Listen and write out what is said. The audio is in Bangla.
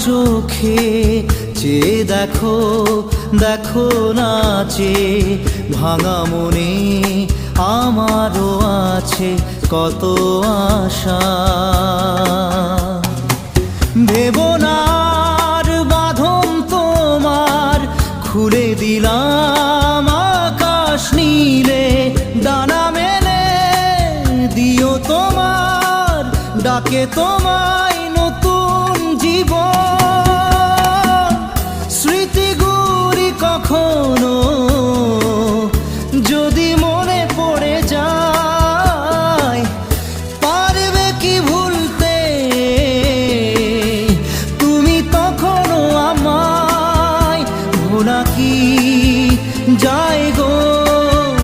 চোখে চেয়ে দেখো, দেখো নাচে ভাঙা মনে আমারও আছে কত আশা। ভেবো না আর বাঁধন তোমার, খুলে দিলাম আকাশ নীলে, ডানা মেলে দিও তোমার ডাকে তোমায় নতুন জীবন। স্মৃতিগুলি কখনো যদি